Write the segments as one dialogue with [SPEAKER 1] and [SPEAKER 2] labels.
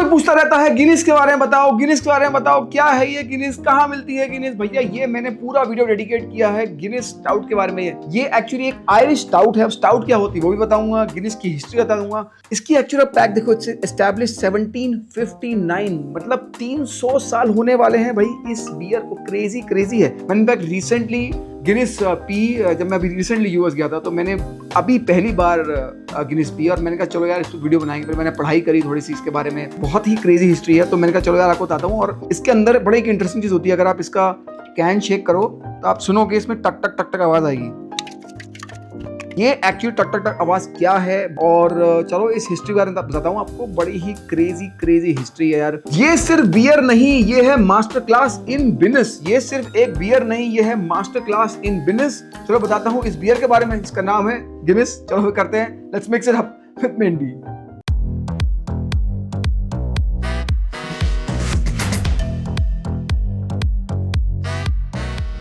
[SPEAKER 1] कोई पूछता रहता है गिनीज के बारे में बताओ, गिनीज के बारे में बताओ, क्या है ये गिनीज, कहाँ मिलती है गिनीज। भैया ये मैंने पूरा वीडियो डेडिकेट किया है गिनीज स्टाउट के बारे में। ये एक्चुअली एक आयरिश स्टाउट है। स्टाउट क्या होती है वो भी बताऊंगा, गिनीज की हिस्ट्री बता दूंगा। इसकी एक्चुअल पैक देखो, इट्स एस्टैब्लिश्ड 1759, मतलब 300 साल होने वाले हैं भाई इस बियर को। क्रेजी है। मैंने इनफैक्ट रिसेंटली गिनीज पी, जब मैं अभी रिसेंटली यूएस गया था तो मैंने अभी पहली बार गिनीज पी और मैंने कहा चलो यार इस पर वीडियो बनाएंगे। फिर मैंने पढ़ाई करी थोड़ी सी इसके बारे में, बहुत ही क्रेजी हिस्ट्री है। तो मैंने कहा चलो यार आपको बताता हूँ। और इसके अंदर बड़ी एक इंटरेस्टिंग चीज होती है, अगर आप इसका कैन शेक करो तो आप सुनोगे इसमें टक टक टक टक आवाज आएगी। ये एक्चुअली टक टक टक आवाज क्या है, और चलो इस हिस्ट्री के बारे में बताता हूँ आपको। बड़ी ही क्रेजी हिस्ट्री है यार। ये सिर्फ बियर नहीं, ये है मास्टर क्लास इन बिजनेस। ये सिर्फ एक बियर नहीं, ये है मास्टर क्लास इन बिजनेस। चलो बताता हूँ इस बियर के बारे में, जिसका नाम है गिनीज। चलो करते हैं, let's mix it up with Mendy.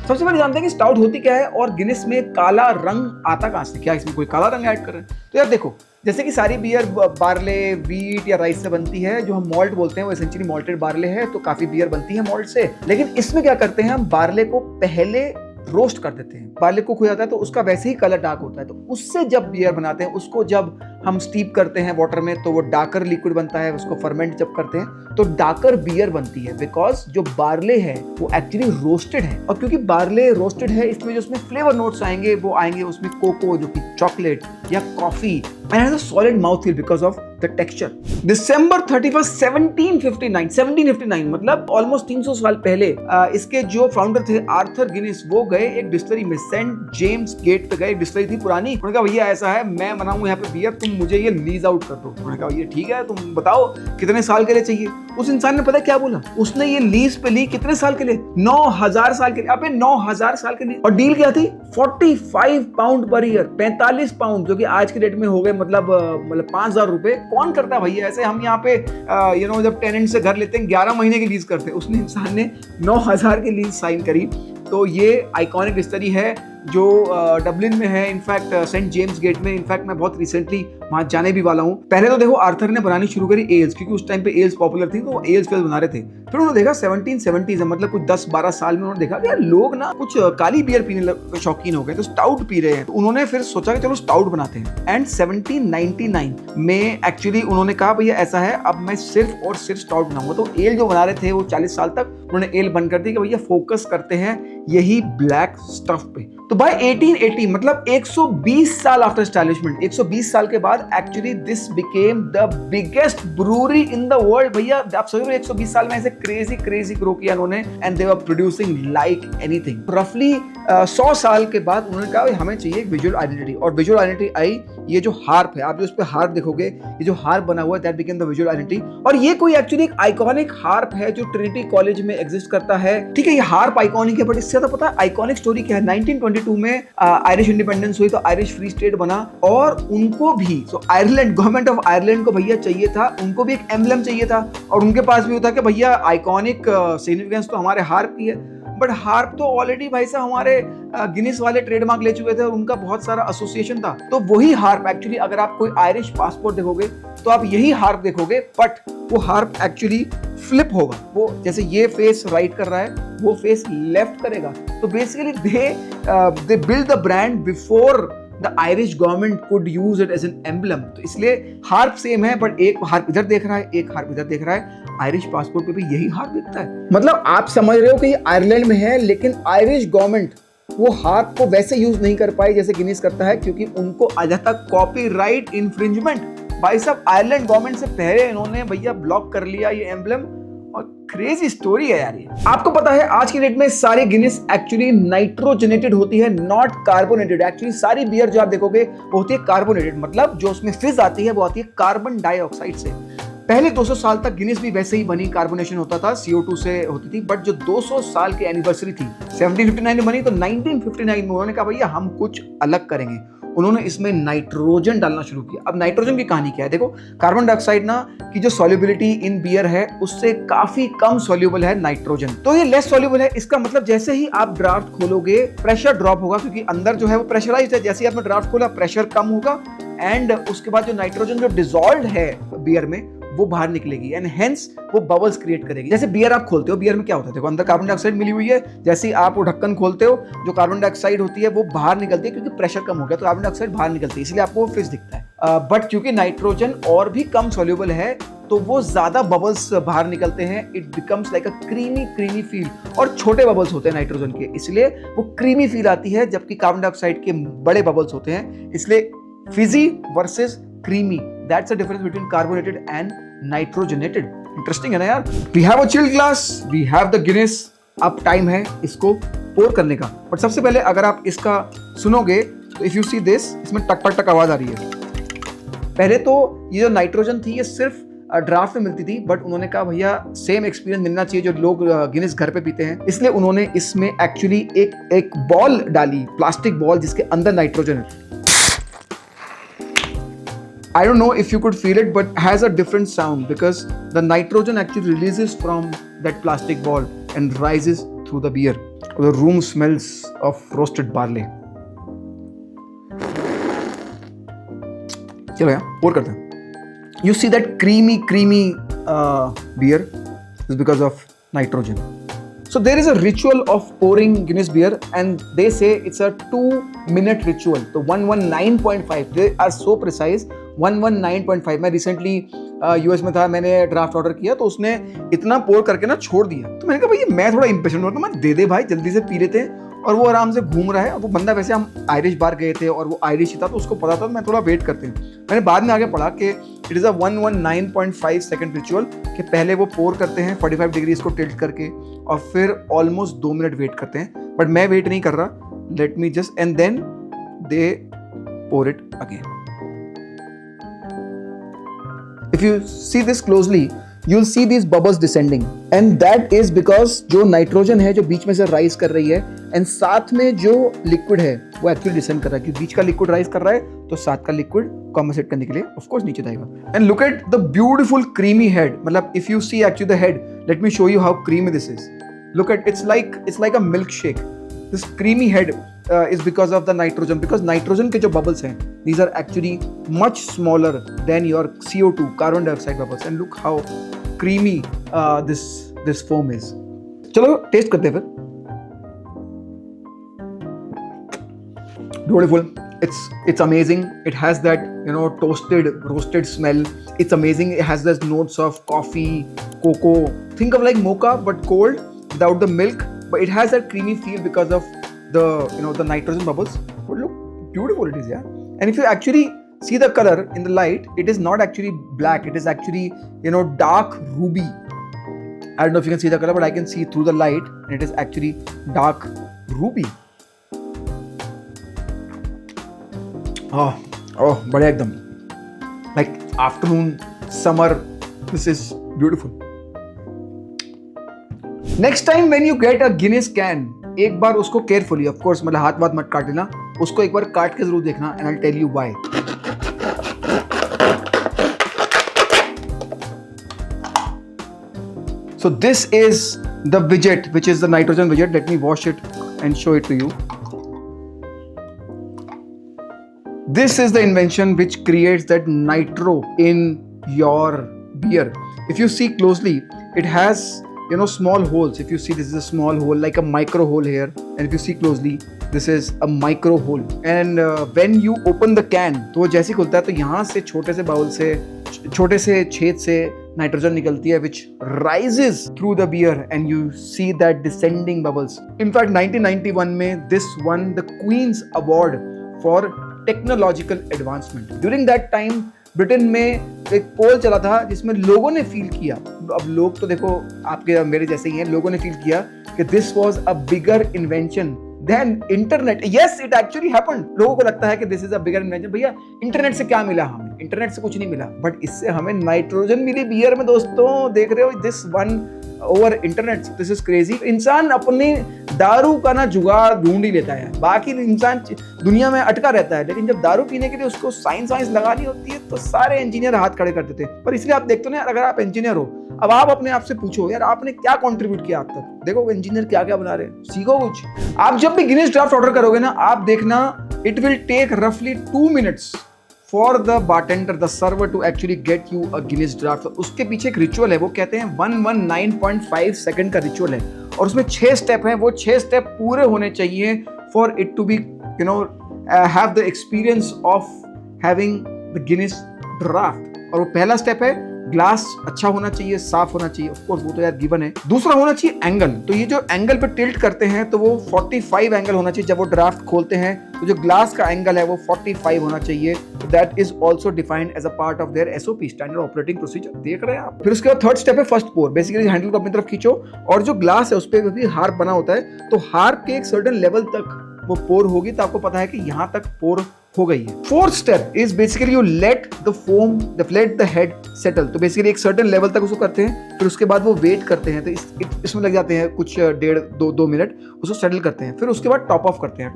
[SPEAKER 1] सबसे पहले जानते हैं कि स्टाउट होती क्या है और गिनीज में काला रंग आता कहां से। क्या इसमें कोई काला रंग ऐड कर रहे हैं? तो यार देखो, जैसे कि सारी बियर बार्ले, वीट या राइस से बनती है। जो हम मॉल्ट बोलते हैं वो एसेंशियली मॉल्टेड बार्ले है, तो काफी बियर बनती है मॉल्ट से। लेकिन इसमें क्या करते हैं, हम बार्ले को पहले रोस्ट कर देते हैं। बार्ले को खुद जाता है तो उसका वैसे ही कलर डार्क होता है। तो उससे जब बियर बनाते हैं, उसको जब हम स्टीप करते हैं वाटर में तो वो डार्कर लिक्विड बनता है। उसको फर्मेंट जब करते हैं तो डार्कर बियर बनती है, बिकॉज जो बार्ले है वो एक्चुअली रोस्टेड है। और क्योंकि बार्ले रोस्टेड है, इसमें जो उसमें फ्लेवर नोट्स आएंगे वो आएंगे उसमें कोको, जो कि चॉकलेट या coffee, and has a solid mouth feel because of the texture. December 31st 1759 मतलब ऑलमोस्ट 300 साल पहले इसके जो फाउंडर थे आर्थर गिनीज, वो गए एक डिस्टलरी में, सेंट जेम्स गेट पे गए। डिस्टलरी थी पुरानी। उन्होंने कहा भैया ऐसा है, मैं बनाऊं यहाँ पे बियर, तुम मुझे ये लीज आउट कर दो। उन्होंने कहा भैया ठीक है, तुम बताओ कितने साल के लिए चाहिए। उस इंसान ने पता क्या बोला, उसने ये लीज पे ली कितने साल के लिए, 9000 साल के लिए। अबे 9000 साल के लिए। और डील क्या थी, 45 पाउंड पर ईयर, 45 पाउंड, जो कि आज के डेट में हो गए मतलब 5000 रुपए। कौन करता है भैया ऐसे? हम यहाँ पे जब टेनेंट से घर लेते हैं 11 महीने की लीज करते हैं। उसने इंसान ने 9000 की लीज साइन करी। तो ये आइकॉनिक डिस्टलरी है जो डबलिन में है, इनफैक्ट सेंट जेम्स गेट में। इनफैक्ट मैं बहुत रिसेंटली वहां जाने भी वाला हूं। पहले तो देखो आर्थर ने बनानी शुरू करी एल्स, क्योंकि उस टाइम पे एल्स पॉपुलर थी, तो वो एल्स बना रहे थे। फिर उन्होंने देखा 1770s में, मतलब कुछ 10-12 साल में उन्होंने देखा कि यार लोग ना कुछ काली बियर पीने के शौकीन हो गए, तो स्टाउट पी रहे हैं। तो उन्होंने फिर सोचा कि चलो स्टाउट बनाते हैं। एंड 1799 में एक्चुअली उन्होंने कहा भैया ऐसा है, अब मैं सिर्फ और सिर्फ स्टाउट बनाऊंगा। तो एल जो बना रहे थे वो 40 साल तक उन्होंने एल बंद कर दी कि भैया फोकस करते हैं यही ब्लैक स्टफ पे। तो बाय 1880 मतलब 120 साल आफ्टर एस्टैब्लिशमेंट, 120 साल के बाद actually this became the biggest brewery in the world. भैया आप समझ रहे हो, 120 साल में ऐसे क्रेजी ग्रो किया उन्होंने, and they were producing like anything. रफली 100 साल के बाद उन्होंने कहा हमें चाहिए एक विजुअल आइडेंटिटी, और विजुअल आइडेंटिटी आई ये जो हार्प है। आप जो इस पे हार्प देखोगे, ये जो हार्प बना हुआ है, that became the visual identity. और ये कोई एक्चुअली एक आइकॉनिक हार्प है जो ट्रिनिटी कॉलेज में एग्जिस्ट करता है। ठीक है, ये हार्प आइकॉनिक है, बट इससे ज्यादा पता है आइकॉनिक स्टोरी क्या है। 1922 में आयरिश इंडिपेंडेंस हुई तो आयरिश फ्री स्टेट बना, और उनको भी आयरलैंड, गवर्नमेंट ऑफ आयरलैंड को भैया चाहिए था, उनको भी एक एम्बलम चाहिए था। और उनके पास भी होता कि भैया आइकॉनिक सिग्निफिकेंस तो हमारे हार्प की है, बट हार्प तो ऑलरेडी भाई साहब हमारे गिनीज वाले ट्रेडमार्क ले चुके थे और उनका बहुत सारा एसोसिएशन था। तो वही हार्प एक्चुअली, अगर आप कोई आयरिश पासपोर्ट देखोगे तो आप यही हार्प देखोगे, बट वो हार्प एक्चुअली फ्लिप होगा। वो जैसे ये फेस राइट कर रहा है, वो फेस लेफ्ट करेगा। तो basically they build the brand before the Irish government could use it as an emblem. तो इसलिए हार्प सेम है, बट एक हार्प इधर देख रहा है, एक हार्प इधर देख रहा है। आयरिश पासपोर्ट पे भी यही हार्प दिखता है। मतलब आप समझ रहे हो कि ये आयरलैंड में है, लेकिन आयरिश गवर्नमेंट वो हार्प को वैसे यूज नहीं कर पाई जैसे गिनीज करता है, क्योंकि उनको आज तक कॉपीराइट इंफ्रिंजमेंट, भाई साहब आयरलैंड गवर्नमेंट से पहले इन्होंने भैया ब्लॉक कर लिया ये एम्बलम। और क्रेजी स्टोरी है यार ये। आपको पता है आज की डेट में सारी गिनीज एक्चुअली नाइट्रोजनेटेड होती है, नॉट कार्बोनेटेड। एक्चुअली सारी बियर जो आप देखोगे वो होती है कार्बोनेटेड, मतलब जो उसमें फिज आती है वो आती है कार्बन डाइऑक्साइड से। पहले 200 साल तक गिनीज भी वैसे ही बनी, कार्बोनेशन होता था, CO2 से होती थी। बट जो 200 साल की एनिवर्सरी थी, 1759 में बनी, तो 1959 में उन्होंने कहा भैया हम कुछ अलग करेंगे। उन्होंने इसमें नाइट्रोजन डालना शुरू किया। अब नाइट्रोजन की कहानी क्या है, देखो कार्बन डाइऑक्साइड ना की जो सॉल्युबिलिटी इन बियर है उससे काफी कम सॉल्युबल है नाइट्रोजन, तो ये लेस सॉल्युबल है। इसका मतलब जैसे ही आप ड्राफ्ट खोलोगे प्रेशर ड्रॉप होगा, क्योंकि अंदर जो है वो प्रेशराइज्ड है। जैसे ही आपने ड्राफ्ट खोला प्रेशर कम होगा, एंड उसके बाद जो नाइट्रोजन जो डिसॉल्व है बियर में वो बाहर निकलेगी एंड हेंस वो बबल्स क्रिएट करेगी। जैसे बियर आप खोलते हो, बियर में क्या होता है, देखो अंदर कार्बन डाइऑक्साइड मिली हुई है, जैसे ही आप वो ढक्कन खोलते हो जो कार्बन डाइऑक्साइड होती है वो बाहर निकलती है, क्योंकि प्रेशर कम हो गया तो कार्बन डाइऑक्साइड बाहर निकलती है, इसलिए आपको वो फिश दिखता है। बट क्योंकि नाइट्रोजन और भी कम सोल्यूबल है तो वो ज्यादा बबल्स बाहर निकलते हैं, it becomes like a creamy feel, और छोटे बबल्स होते हैं नाइट्रोजन के, इसलिए वो क्रीमी फील आती है, जबकि कार्बन डाइऑक्साइड के बड़े बबल्स होते हैं, इसलिए fizzy versus creamy, that's the difference between carbonated and nitrogenated. Interesting है ना यार। We have a chilled glass, we have the Guinness, अब टाइम है इसको पोर करने का। बट सबसे पहले अगर आप इसका सुनोगे तो इफ यू सी दिस, इसमें टक टक टक आवाज आ रही है। पहले तो ये जो नाइट्रोजन थी ये सिर्फ ड्राफ्ट में मिलती थी, बट उन्होंने कहा भैया सेम एक्सपीरियंस मिलना चाहिए जो लोग गिनेस घर पे पीते हैं, इसलिए उन्होंने इसमें एक्चुअली एक बॉल डाली, प्लास्टिक बॉल, जिसके अंदर नाइट्रोजन है। I don't know if you could feel it, but has a different sound because the nitrogen actually releases from that plastic ball and rises through the beer. The room smells of roasted barley. चलो यार pour करते हैं। You see that creamy beer is because of nitrogen. So there is a ritual of pouring Guinness beer and they say it's a 2-minute ritual. So 119.5, they are so precise, 119.5। मैं recently US में था, मैंने draft order किया तो उसने इतना पोर करके ना छोड़ दिया, तो मैंने कहा भाई मैं थोड़ा इम्पेशेंट होता, मैं दे भाई जल्दी से पी लेते हैं, और वो आराम से घूम रहा है। और वो बंदा, वैसे हम आयरिश बार गए थे और वो आयरिश ही था तो उसको पता था, तो मैं थोड़ा वेट करते हैं। मैंने बाद में आगे पढ़ा कि it is a 119.5 second ritual, कि पहले वो पोर करते हैं 45 डिग्री इसको टिल्ट करके और फिर ऑलमोस्ट 2 मिनट वेट करते हैं, बट मैं वेट नहीं कर रहा, let me just, and then they pour it again. If you see this closely, you'll see these bubbles descending, and that is because जो नाइट्रोजन है जो बीच में से राइज कर रही है, एंड साथ में जो लिक्विड है वो एक्चुअली डिसेंड कर रहा है, क्योंकि बीच का लिक्विड राइज कर रहा है तो साथ का लिक्विड कॉम्पनसेट करने के लिए ऑफ कोर्स नीचे जाएगा। And look at the beautiful creamy head, मतलब if you see actually the head, let me show you how creamy this is. Look at, it's like a milkshake. This creamy head is because of the nitrogen, because nitrogen के जो bubbles हैं, these are actually much smaller than your CO2 carbon dioxide bubbles, and look how creamy this foam is. चलो test करते हैं फिर। Beautiful. It's amazing. It has that roasted smell. It's amazing. It has those notes of coffee, cocoa. Think of like mocha but cold without the milk, but it has that creamy feel because of the nitrogen bubbles. But look beautiful it is, yeah. And if you actually see the color in the light, it is not actually black, it is actually dark ruby. I don't know if you can see the color, but I can see through the light and it is actually dark ruby. Oh बढ़िया एकदम, like afternoon summer, this is beautiful. Next time when you get a Guinness can, एक बार उसको carefully, of course मतलब हाथ वाथ मत काट लेना, उसको एक बार काट के जरूर देखना, and I will tell you why. So this is the widget, which is the nitrogen widget. Let me wash it and show it to you. This is the invention which creates that nitro in your beer. If you see closely, it has small holes. If you see, this is a small hole, like a micro hole here, and if you see closely, this is a micro hole. And when you open the can, तो वो जैसे खुलता है तो यहाँ से छोटे से बाउल से, छोटे से छेद से नाइट्रोजन निकलती है, which rises through the beer, and you see that descending bubbles. In fact, 1991 में this won the Queen's Award for technological advancement. During that time, Britain में एक पोल चला था जिसमें लोगों ने फील किया, अब लोग तो देखो आपके मेरे जैसे ही हैं, लोगों ने फील किया कि this was a bigger invention than internet. Yes, it actually happened. लोगों को लगता है कि this is a bigger invention, भैया इंटरनेट से क्या मिला हमें, इंटरनेट से कुछ नहीं मिला, बट इससे हमें नाइट्रोजन मिली बियर में दोस्तों, देख रहे हो, this one over internet, this is crazy. इंसान अपने दारू का ना जुगाड़ ढूंढ ही लेता है, बाकी इंसान दुनिया में अटका रहता है, लेकिन जब दारू पीने के लिए उसको साइंस लगानी होती है तो सारे इंजीनियर हाथ खड़े कर देते हैं। पर इसलिए आप देखते हो ना, अगर आप इंजीनियर हो, अब आप अपने आप से पूछो यार आपने क्या कंट्रीब्यूट किया अब तक, देखो इंजीनियर क्या क्या बना रहे हैं, सीखो कुछ। आप जब भी गिनीज ड्राफ्ट ऑर्डर करोगे ना, आप देखना इट विल टेक रफली 2 minutes for the bartender the server to actually get you a Guinness draft. उसके पीछे एक रिचुअल है, वो कहते हैं 119.5 सेकंड का रिचुअल है और उसमें 6 स्टेप हैं। वो 6 स्टेप पूरे होने चाहिए for it to be have the experience of having the Guinness draft. और वो पहला स्टेप है ग्लास अच्छा होना चाहिए, साफ होना चाहिए, ऑफ कोर्स वो तो यार गिवन है। दूसरा होना चाहिए एंगल। तो ये जो एंगल पे टिल्ट करते हैं तो वो 45 एंगल होना चाहिए। जब वो ड्राफ्ट खोलते हैं तो जो ग्लास का एंगल है वो 45 होना चाहिए। That is also defined as a part of their SOP, standard operating procedure. देख रहे हैं आप। फिर उसके बाद थर्ड स्टेप है फर्स्ट पोर। बेसिकली हैंडल को अपनी तरफ खींचो और जो ग्लास है उस पर भी हार्प बना होता है, तो हार्प के एक सर्टेन लेवल तक वो पोर होगी तो आपको पता है कि यहां तक पोर हो गई है। Fourth step is basically you let the foam let the head settle. तो बेसिकली एक सर्टेन लेवल तक उसको करते हैं, फिर उसके बाद वो वेट करते हैं। तो इसमें लग जाते हैं कुछ 1.5-2 मिनट, उसको सेटल करते हैं। फिर उसके बाद टॉप ऑफ करते हैं।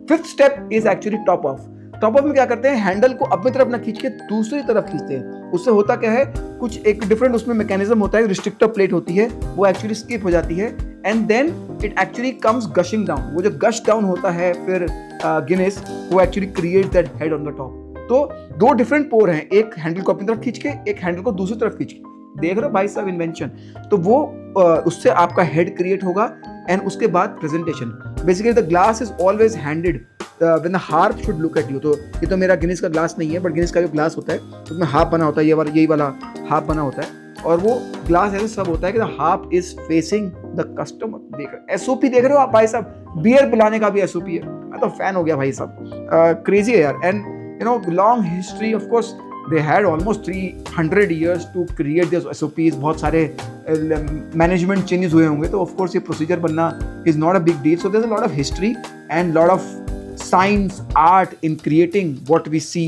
[SPEAKER 1] Fifth step is actually top of. Top of में क्या करते हैं, हैंडल को अपनी तरफ ना खींच के दूसरी तरफ खींचते हैं। उससे होता क्या है, कुछ एक डिफरेंट उसमें मैकेनिज्म होता है, रिस्ट्रिक्टर प्लेट होती है, वो एक्चुअली स्किप हो जाती है and then it actually comes gushing down. वो जो गश डाउन होता है फिर गिनेस, वो actually create that head on the top. तो 2 डिफरेंट पोर हैं, एक हैंडल को अपनी तरफ खींच के, एक हैंडल को दूसरी तरफ खींच के। देख रहे हो भाई साहब इन्वेंशन। तो वो उससे आपका हेड क्रिएट होगा एंड उसके बाद presentation. Basically the glass is always handed when the harp should look at you. तो ये तो मेरा गिनीज का ग्लास नहीं है, बट गिनीज का जो ग्लास होता है उसमें हार्प बना होता है, यही वाला हार्प बना होता है और वो ग्लास ऐसे सब होता है कि the harp is facing the customer. देख रहे एसओपी देख रहे हो आप भाई साहब, बियर पिलाने का भी एसओपी है। मैं तो फैन हो गया भाई साहब, क्रेजी है यार। And you know long history, of course they had almost 300 years to create this SOPs। बहुत सारे मैनेजमेंट चेंजेस हुए होंगे, तो ऑफ कोर्स ये प्रोसीजर बनना is not a big deal. So there is a lot of history and lot of science art in creating what we see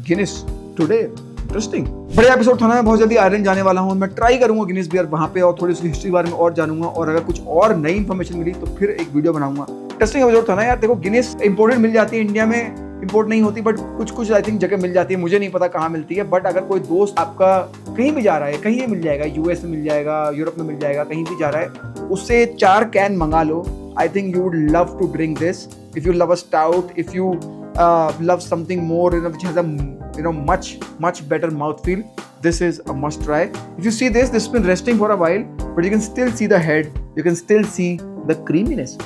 [SPEAKER 1] Guinness today. Interesting बड़े episode था ना। मैं बहुत जल्दी आयरलैंड जाने वाला हूँ, मैं ट्राई करूंगा गिनीज बियर वहाँ पे और थोड़ी सी हिस्ट्री बारे में और जानूंगा, और अगर कुछ और नई इन्फॉर्मेशन मिली तो फिर एक वीडियो बनाऊंगा। इंटरेस्टिंग एपिसोड था ना यार। देखो गिनीज इंपोर्टेड मिल जाती है, इंडिया में इंपोर्ट नहीं होती, बट कुछ आई थिंक जगह मिल जाती है, मुझे नहीं पता कहाँ मिलती है। बट अगर कोई दोस्त आपका कहीं भी जा रहा है, कहीं भी मिल जाएगा, यूएस में मिल जाएगा, यूरोप में मिल जाएगा, कहीं भी जा रहा है, उससे 4 कैन मंगा लो। I think you would love to drink this if you love a stout, if you love something more which has a much better mouthfeel. This is a must try. If you see this has been resting for a while, but you can still see the head, you can still see the creaminess.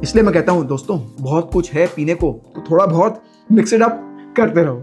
[SPEAKER 1] इसलिए मैं कहता हूँ दोस्तों, बहुत कुछ है पीने को, तो थोड़ा बहुत मिक्स इट अप करते रहो।